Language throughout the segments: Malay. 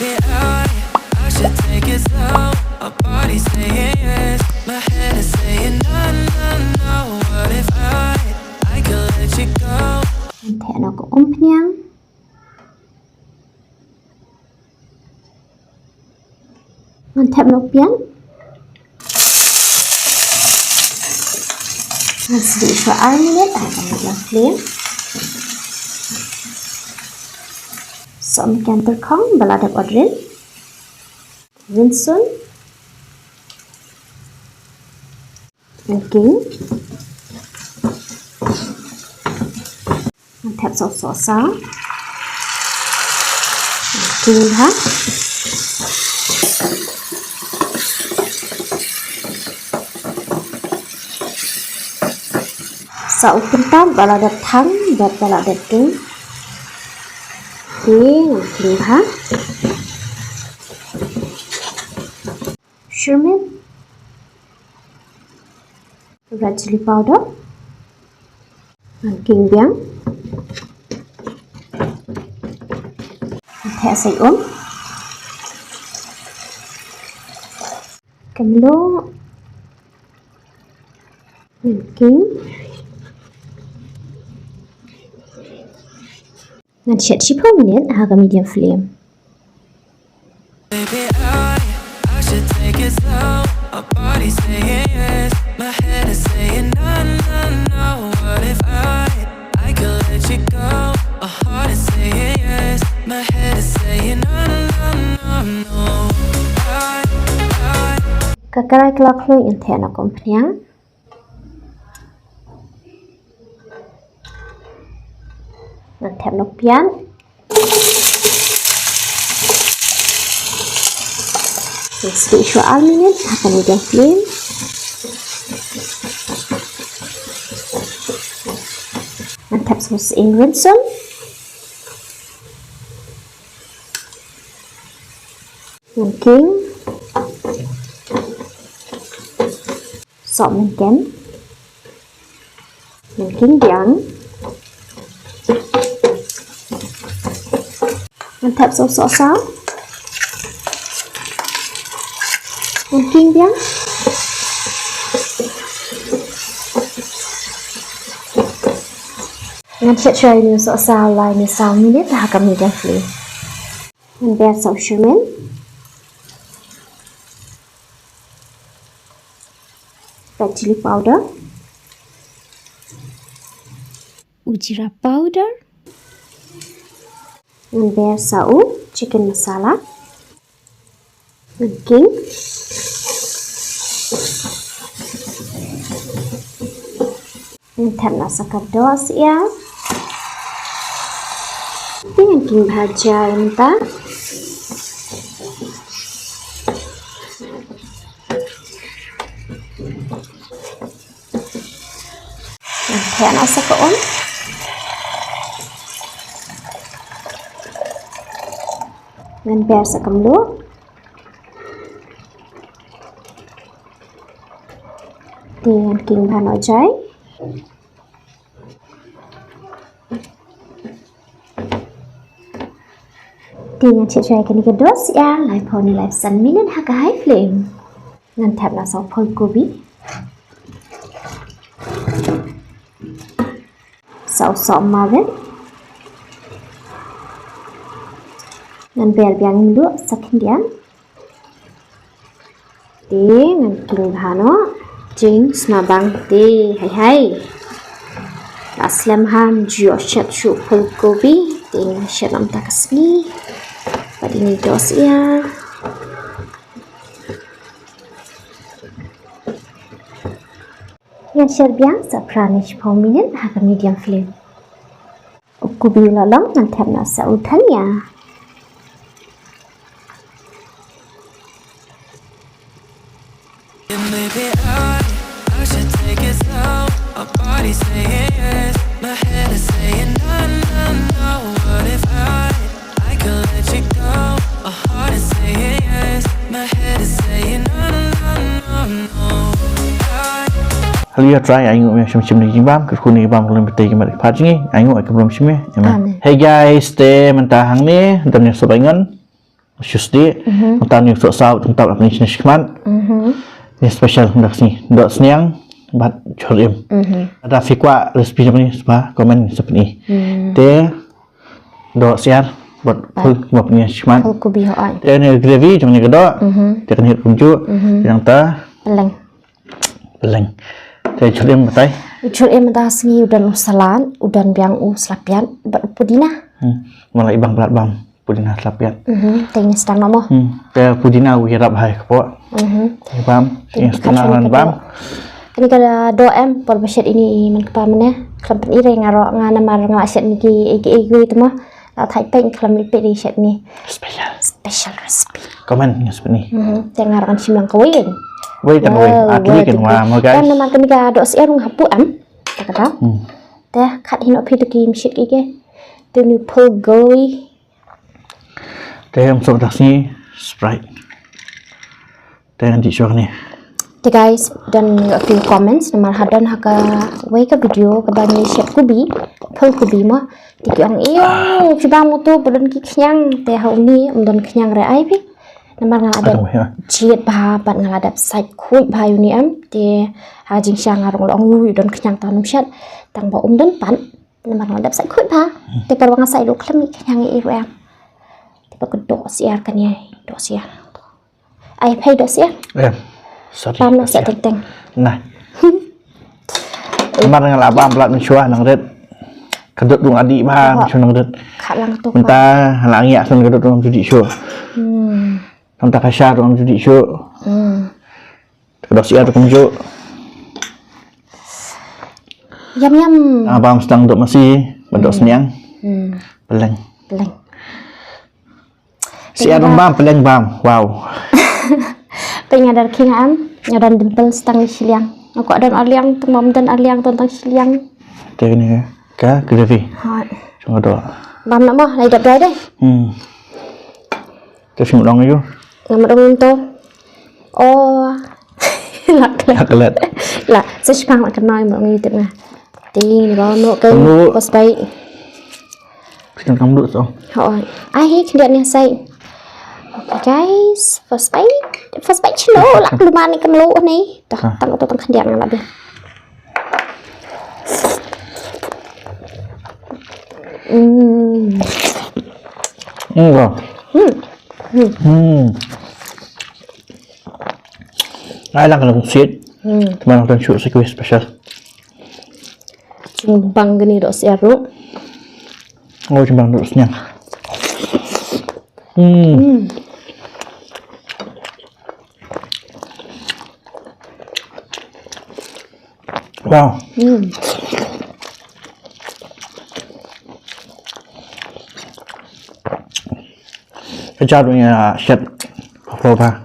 Maybe I should take it slow. My body's saying yes, my head is saying no, no, no. What if I could let you go? Thẻ nó có ôm nhang. Mình thẹp nó biến. Mình sẽ để cho 2 minute ở trong một flame. So mình can terkong balada odrin. Rinsun. Kính. Mình thẹp Sohsaw. Kính ha. Sau pentam balada thang dan balada kính. Kính ha. Shirmin. Red chili powder. Kính biang. Thẻ xay ốm. Kumno. Kính. Ngan Shet 10 minit haga medium flame. Maybe I should take it slow. My body's saying yes, my head is saying no, no, no. What if I could let you go? My heart is saying yes, my head is saying no, no, no, no. Kakarai kelak lui in thẻ nó cũng nhang. Mình thẹp nó pian. Mình sẽ để cho 2 minute akan medium flame. Mình thẹp sauce in rinsun. Mình kính. Sọ mình kén. Mình kính biang. Mình thẹp Sohsaw. Mình kính biang. Mình sẽ try new Sohsaw lại như 6 minute là cầm medium flame. Mình bé sau shirmin. Red chili powder. Ujira powder. Mình bé sau chicken masala. Mình kính. Mình thèm nasa ka Dohsyiar. Dengan kính bhaja entah. Mình thèm nasa ka on. Mình bé sa Kumno. Dengan kính bhano jai. Dengan cek kini ke Dohsyiar live poni live 1 minute haga high flame. Ngan thep na sau Phul Kubi. Sohsaw marin. Ngan ber biang lu sakindian. Ngan king bhano jing smabang ti hai. Aslam ham jio Shet chu Phul Kubi ting Shet nam takasni. Pada ini Dohsyiar. Yang serbiang sepranish 10 minit haga medium flame. Kubi lalong ngan thep na sa uthanya. Maybe I should take it slow. My body's saying yes, my head is saying no, no, no. What if I could let you go? My heart is saying yes, my head is saying no, no, no, no. Halo try ayo macam ni jimbam ke kuni bam kalau betul ke mak pagi ayo ke belum sini. Hey guys, stay mentahang ni dan yang sebaingan Tuesday. Tentang ni Sohsaw tentang apa ni jenis keman. Ni special hendak sini. Dok seniang bat chorim. Ada fikwa resipi apa ni sebab komen seperti ni. Teh Dohsyiar buat Phul punya keman. Phul Kubi hoi. Teh ni gravy macam ni kedok. Teh kan hit kuncu. Yang ta peleng. Teh chorim batai. Chorim dah sengi udan usalan, udan biang slapian bat pudina. Malah ibang belat bam. Pudina slapian. Tengah sedang nama. Teh pudina wirap hai kepo. Bam. Yang setengah bam. Kini kada 2M por beset ini man kepam ne kelam pen ire ngaro ngana mar ngaset niki egi itu mah la thai peng kelam lipet di set ni special recipe Komen yang seperti ni. Jangan kan Shillong kawin. Wei tang wei atli kan wa mo guys. Kan nama kini ka Dohsyiar rung hapu am. Tak kata. Teh kat hinok pi tu kim shit ike. Tu ni Phul Kubi. Teh yang sok dak sini Sprite. Teh nanti syok ni. Okay guys, dan few comments nama hadan haka wei ka video ka bani Shet Kubi, Phul Kubi mah dikiang iyo cibang mutu belum kinyang teh hau ni umdan kinyang re ai pi. Nama ngal ada jiet bah bat ngal ada side kuit bah uni am teh ha jing syang ngarong long yu dan kinyang tanum syat tang ba umdan pan nama ngal ada side kuit bah teh par wang sai lu klem kinyang i ru am. Teh ba Dohsyiar kan ye Dohsyiar. Ai pay Dohsyiar. Sorry. Pam nak set teng. Nah. Kemarin ngal abang pelat mencuah nang red. Kedut dung adik bang nang red. Kak lang tu. Mentah halang ya sun kedut dung judi show. Tentang kasar dung judi show. Dohsyiar tu kunjuk. Yam. Abang sedang duk masih berdok seniang. Peleng. Si Arung bam peleng bam. Wow. Pengadar king am nyadan dempel setang Shillong. Aku ada aliang temam dan aliang tentang Shillong. Teh ni ka gravy. Hot. Cuma dok. Bam nak mah lai dak dai. Teh sing dong you. Nama dong tu. Oh. Kelet. Lah, sespang nak kenal mak ngi tengah. Ting ni bawa nok ke pos baik. Kita kamu duduk so. Hot. Ai kendak ni sai. Okay guys, first bite chino lah keluar ni kemelu ni. Dah tang tu tang kendian nak lebih. Ai lang kalau sit. Teman nonton shoot sequel special. Cumbang gini Dohsyiar ru. Oh cumbang duduk senyang. Wow. Kejar punya Shet apa?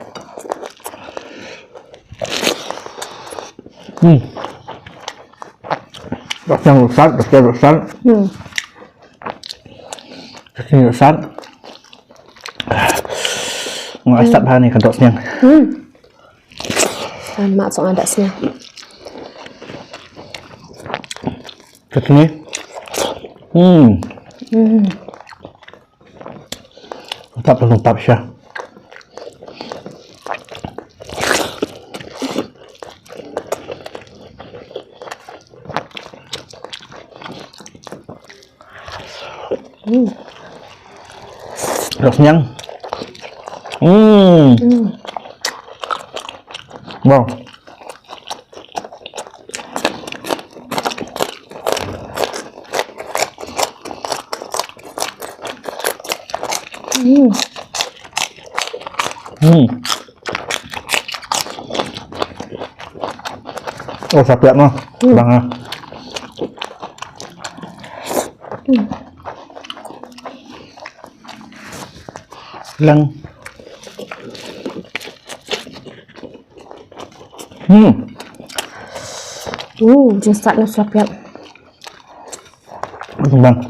Dokter rusak. Ini rusak. Ngasat bahan ni kedok senyang. Mak sok ada senyang. Chutney. Tak perlu tak syah. Kedok senyang. Wow. Oh, sapet mah. Bang ah. Lang. Just start nak sapet. Bang.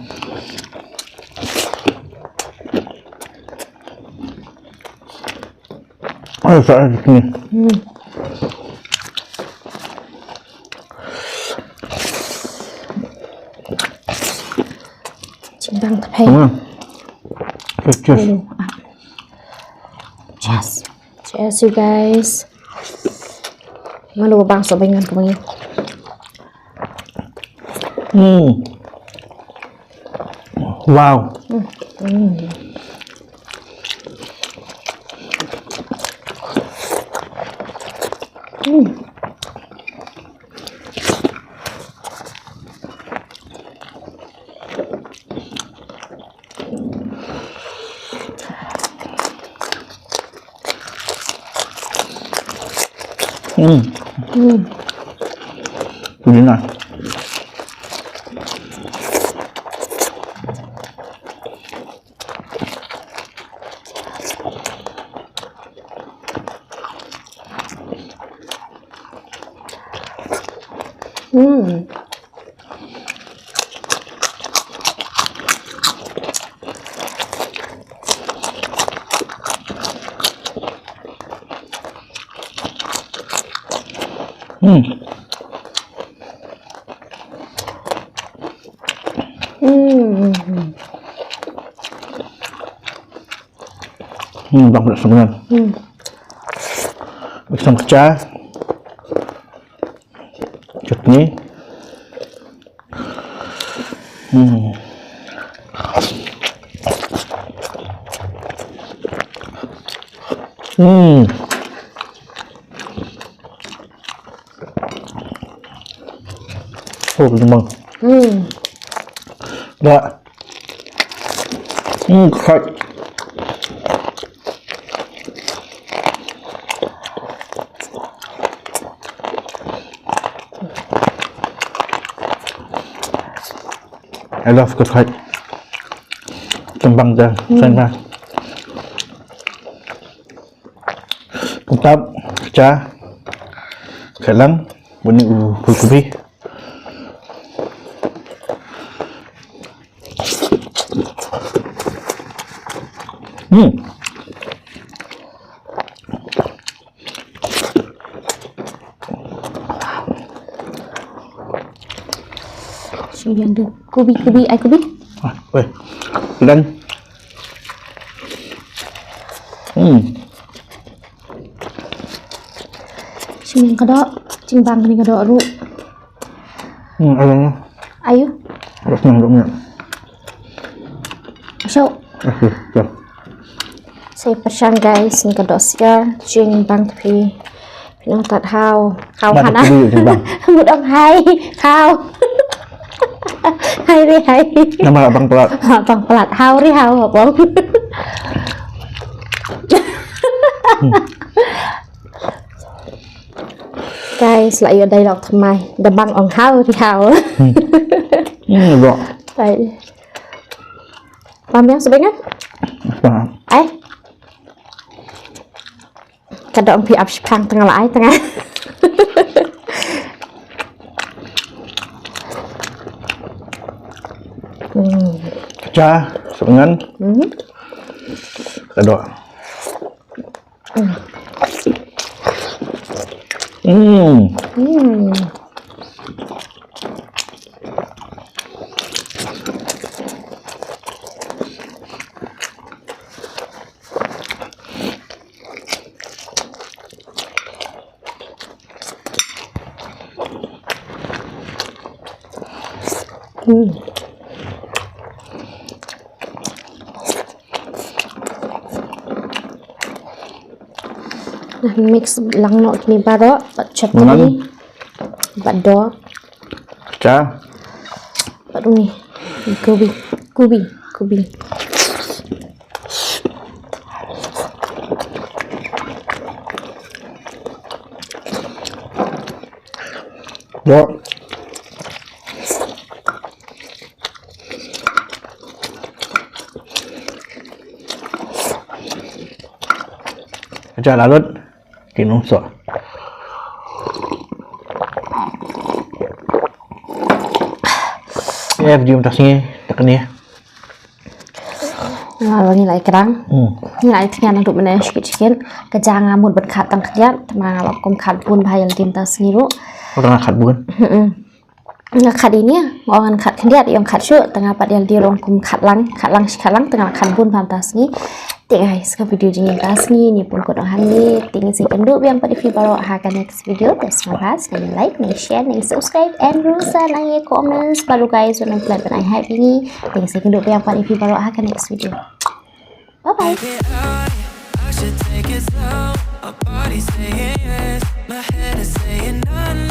Oh, saya di sini. Cimbang tapi. Cheers. Cheers you guys. Mana bang sobengan kau ni? Wow. Really nice. Bang pedas sebenarnya. Bersama kecah, Chutney. Oh, bang. Dah. Khát. I love good height. Tembang dah, sana. Puntap, pecah, kelang, bunyi Phul Kubi. Yang tu kubi, ai kubi. Weh, dan. Yang kedok, cimbang ni kedok ru. Ayam. Ayu. Rasanya duknya. So, saya pesan guys ni kedok siar, cimbang pi. Pinang tat hao hana. Mudang hai, hao. Hai ri hai. Nama abang pelat. Abang pelat hao ri hao abang. Guys, lại ở đây đọc thầm mày đập băng ỏng hao thì hao. Rõ. Đây. Ba miếng sebenarnya? Kadang pi ap pang tengah lai tengah. Pecah, sebengan. Kedok. Mix lang no ni baro, bat chutney, bat do, Pecah. bat ni, kubi. Dok. Pecah lalut. Sohsaw. Ya, video tasnya tak ni. Lalu ni lại kerang. Ni lại thian untuk mana sikit-sikit. Kejang amut berkat tang kerja, teman awak kum kat pun bahayal tintas niru. Orang kat bukan? Kat ini, orang kat kerja, yang kat syuk tengah pat yang di rong kum kat lang tengah kat pun pantas ni. guys, ka video jing kas ni pun ko hang ni ting si kenduk yang pada fi baro ha ka next video tes bahas dan like dan share dan subscribe and rusa lang ye comments baru guys on plan ban ai happy ni ting si kenduk yang pada fi baro ha ka next video. Bye bye. I should take it slow. My body's saying yes, my head is saying no.